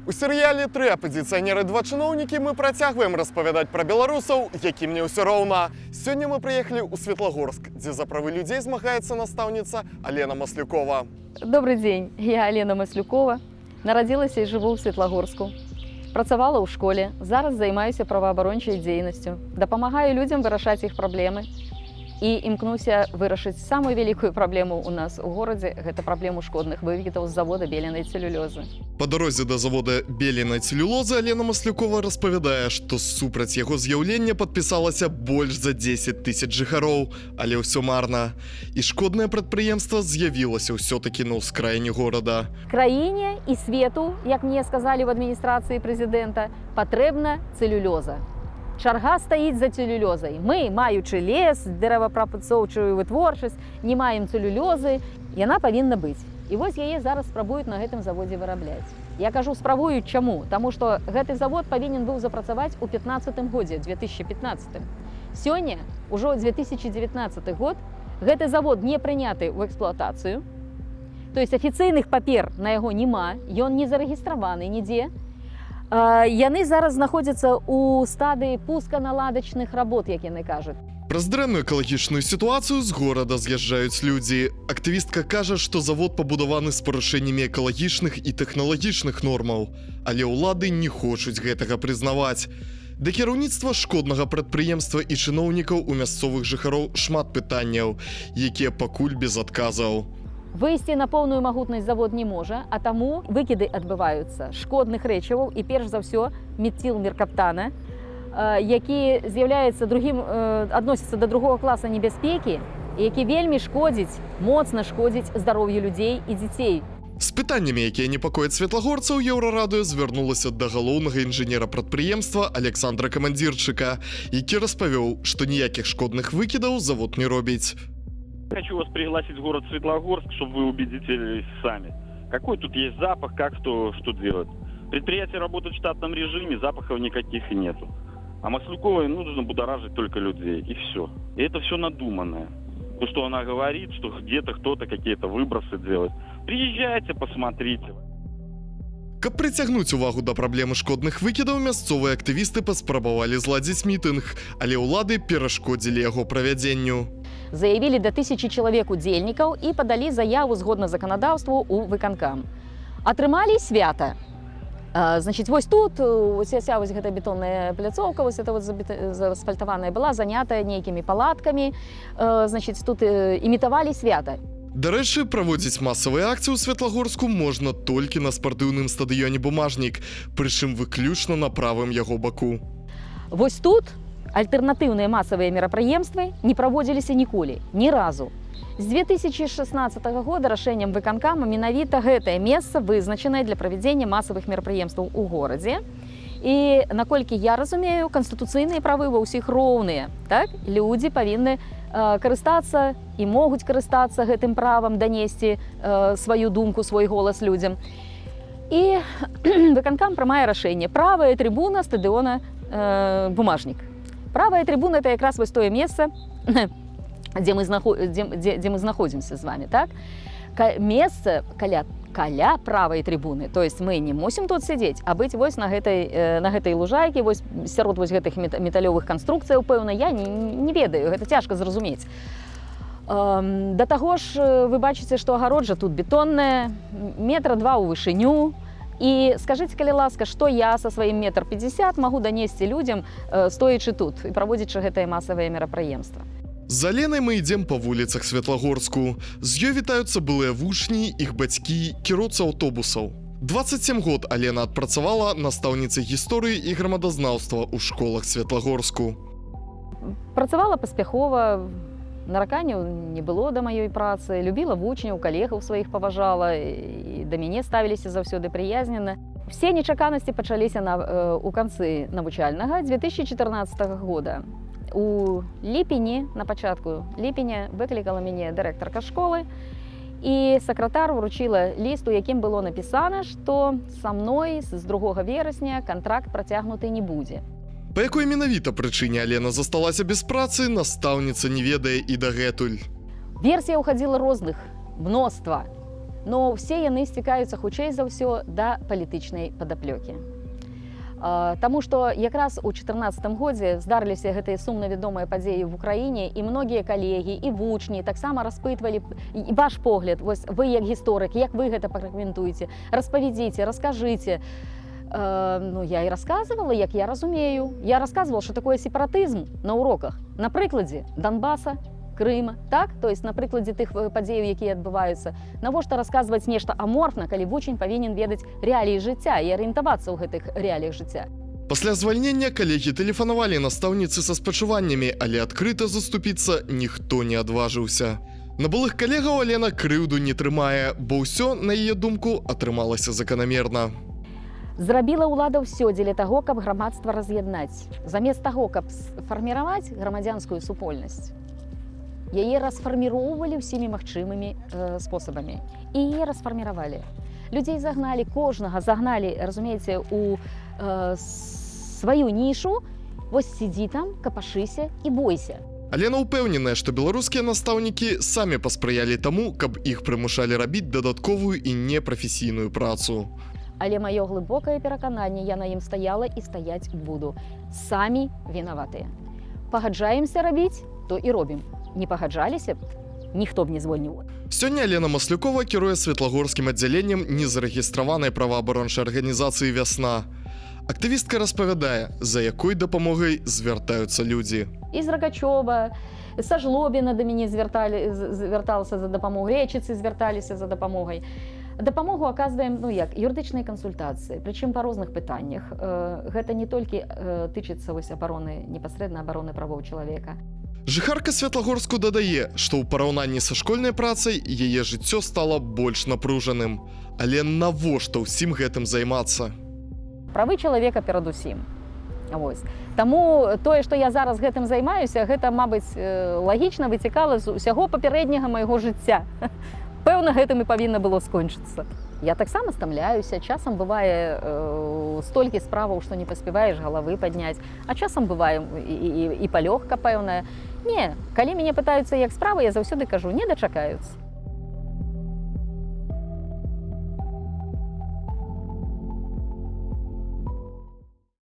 У серіалі «Три апозіцыянеры, два чыноўнікі» мы працягваем распавядаць пра беларусаў, якім не ўсё роўна. Сёння мы прыехалі ў Светлагорск, дзе за правы людзей змагаецца настаўніца Алена Маслюкова. Добрый день, я Алена Маслюкова. Народилася і живу ў Светлагорску. Працавала ў школе, зараз займаюся праваабарончай дзейнасцю. Дапамагаю людзям вырашаць іх праблемы. І імкнуся вырашыць самую вялікую праблему у нас у горадзе. Гэта праблему шкодных выведаў з завода беленай целюлёзы. Па дарозе да завода беленай целюлозы Алена Маслюкова распавядае, што супраць яго з'яўлення падпісалася больш за 10 000 жыхароў, але ўсё марна. І шкоднае прадпрыемства з'явілася ўсё-такі на ўскраіне горада. Краіне і свету, як мне сказалі в адміністрацыі прэзідэнта, патрэбна целюлёза. Чарга стаіць за целюлёзай. Мы, маючы лес, дрэваапрацоўчую вытворчасць, не маем целюлёзы, яна павінна быць. І вось яе зараз спрабуюць на гэтым заводзе вырабляць. Я кажу, спрабуюць чаму? Таму што гэты завод павінен быў запрацаваць у 2015 годзе, 2015. Сёння, ужо 2019 год, гэты завод не прыняты ў эксплуатацыю. То есть афіцыйных папер на яго няма, ён не зарэгістраваны нідзе. Яны зараз знаходзяцца ў стадыі пусканаладачных работ, як яны кажуць. Праз дрэнную экалагічную сітуацыю з горада з'язджаюць людзі. Актывістка кажа, што завод пабудаваны з парушэннямі экалагічных і тэхналагічных нормаў, але ўлады не хочуць гэтага прызнаваць. Да кіраўніцтва шкоднага прадпрыемства і чыноўнікаў у мясцовых жыхароў шмат пытанняў, якія пакуль без адказаў. Выйсці на поўную магутнасць завод не можа, а таму выкіды адбываюцца шкодных рэчываў і перш за ўсё метилмеркаптана, які з'яўляецца адносіцца да другого класа небяспекі, які вельмі шкодзіць, моцна шкодзіць здароўю людзей і дзяцей. З пытаннямі, якія непакояць светлагорцаў, Еўрарадыё звярнулася да галоўнага інжынера прадпрыемства Александра Камандзірчыка, які распавёў, што ніякіх шкодных выкідаў завод не робіць. Хочу вас пригласить в город Светлогорск, чтобы вы убедились сами. Какой тут есть запах, как что делать. Предприятие работает в штатном режиме, запахов никаких и нету. А Маслюковой нужно будоражить только людей, и все. И это все надуманное. То, что она говорит, что где-то кто-то какие-то выбросы делает. Приезжайте, посмотрите. Каб прыцягнуць увагу да праблемы шкодных выкідаў, мясцовыя актывісты паспрабавалі зладзіць мітынг, але ўлады перашкодзілі яго правядзенню. Заявілі да 1000 чалавек удзельнікаў і падалі заяву згодна заканадаўству ў выканкам. Атрымалі свята. Значит, вось тут, вось гэта бетонная пляцоўка, вось это вот заасфальтаваная была, занятая нейкімі палаткамі. Значит, тут імітавалі свята. Дарэчы, праводзіць масавыя акцыі ў Светлагорску можна толькі на спартыўным стадыёне «Бумажнік», прычым выключна на правым яго баку. Вось тут альтэрнатыўныя масавыя мерапрыемствы не праводзіліся ніколі, ні разу. З 2016 года рашэннем выканкама менавіта гэтае месца вызначанае для правядзення масавых мерапрыемстваў у горадзе. І, наколькі я разумею, канстытуцыйныя правы ва ўсіх роўныя. Так? Людзі павінны карыстацца і могуць карыстацца гэтым правам данесці сваю думку, свой голас людзям. І выканкам прымае рашэнне. Правая трыбуна стадыёна «Бумажнік». Правая трыбуна – это якраз вось тое месца, дзе мы знаходзімся з вами. Так? Месца каля правай трыбуны. То есть мы не мусім тут сядзець, а быць вось на гэтай лужайкі, вось сярод вось гэтых металёвых канструкцыяў, пэўна, я не ведаю, гэта цяжка зразумець. Да таго ж, вы бачыце, што агароджа тут бетонная, 2 метра ў вышыню. І скажыце, калі ласка, што я са сваім 1,50 м магу данесці людзям, стоячы тут і праводзячы гэтае масавае мерапрыемства. З Аленай мы ідзем па вуліцах Светлагорску. З ёй вітаюцца былыя вучні, іх бацькі, кіроўцы аўтобусаў. 27 год Алена адпрацавала настаўніцай гісторыі і грамадазнаўства ў школах Светлагорску. Працавала паспяхова, нараканняў не было да маёй працы, любіла вучняў, калегаў сваіх паважала, і да мяне ставіліся заўсёды прыязнена. Все нечаканасці пачаліся ў канцы навучальнага 2014 года. У ліпені, на пачатку ліпеня, выклікала мяне дырэктарка школы, і сакратар вручила ліст, у якім было напісана, што са мной з 2 верасня кантракт працягнуты не будзе. Па якой менавіта прычыне Алена засталася без працы, настаўніца не ведае і дагэтуль. Версія ўхадзіла розных, мноства. но все яны сцікаюцца хутчэй за ўсё да палітычнай падаплёкі. Таму што якраз у 2014 годзе здарыліся гэтыя сумна вядомыя падзеі в Украіне, і многія калегі і вучні таксама распытвалі і ваш погляд, вось вы як гісторык, як вы гэта пракаментуеце, распавядзіце, раскажыце. Ну, я і расказвала, як я разумею. Я расказвала, што такое сепаратызм на уроках на прыкладзе Донбаса, Крыма, так? То есть на прыкладзе тых падзеяў, якія адбываюцца. Навошта расказваць нешта аморфна, калі вучань павінен ведаць рэаліі жыцця і арыентавацца ў гэтых рэаліях жыцця. Пасля звальнення калегі тэлефанавалі настаўніцы са спачуваннямі, але адкрыта заступіцца ніхто не адважыўся. На былых калегаў Алена крыўду не трымае, бо ўсё, на яе думку, атрымалася заканамерна. Зрабіла ўлада ўсё дзеля таго, каб грамадства раз'яднаць. Замест таго, каб сфарміраваць грамадзянскую супольнасць, яе расфарміроўвалі ўсімі магчымымі спосабамі. І яе расфарміравалі. Людзей загналі, кожнага загналі, разумееце, у сваю нішу, вось сидзі там, капашыся і бойся. Алена ўпэўненая, што беларускія настаўнікі самі паспрыялі таму, каб іх прымушалі рабіць дадатковую і непрафесійную працу. Але маё глыбокае перакананне, я на ім стаяла і стаяць буду. Самі вінаватыя. Пагаджаемся рабіць, то і робім. Не пагаджаліся б, ніхто б не звольніў. Сёння Алена Маслюкова кіруе Светлагорскім аддзяленнем незарэгістраванай праваабарончай арганізацыі «Вясна». Актывістка распавядае, за якой дапамогай звяртаюцца людзі. І з Рагачова, са Жлобіна да мяне звярталася за дапамогай, Рэчыцы звярталіся за дапамогай. Дапамогу аказваем, ну як, юрыдычныя кансультацыі, прычым па розных пытаннях. Гэта не толькі тычыцца вось абароны, непасрэдна абароны правоў чалавека. Жыхарка Светлагорску дадае, што ў параўнанні са школьнай працай яе жыццё стала больш напружаным. Але навошта ўсім гэтым займацца? Правы чалавека перадусім. Вось. Таму тое, што я зараз гэтым займаюся, гэта, мабыць, лагічна выцякала з усяго папярэдняга майго жыцця. Пэўна, гэтым і павінна было скончыцца. Я таксама стамляюся, часам бывае столькі справаў, што не паспяваеш галавы падняць, а часам бывае і палёгка пэўная. Не, калі мяне пытаюцца, як справа, я заўсёды кажу, не дачакаюцца.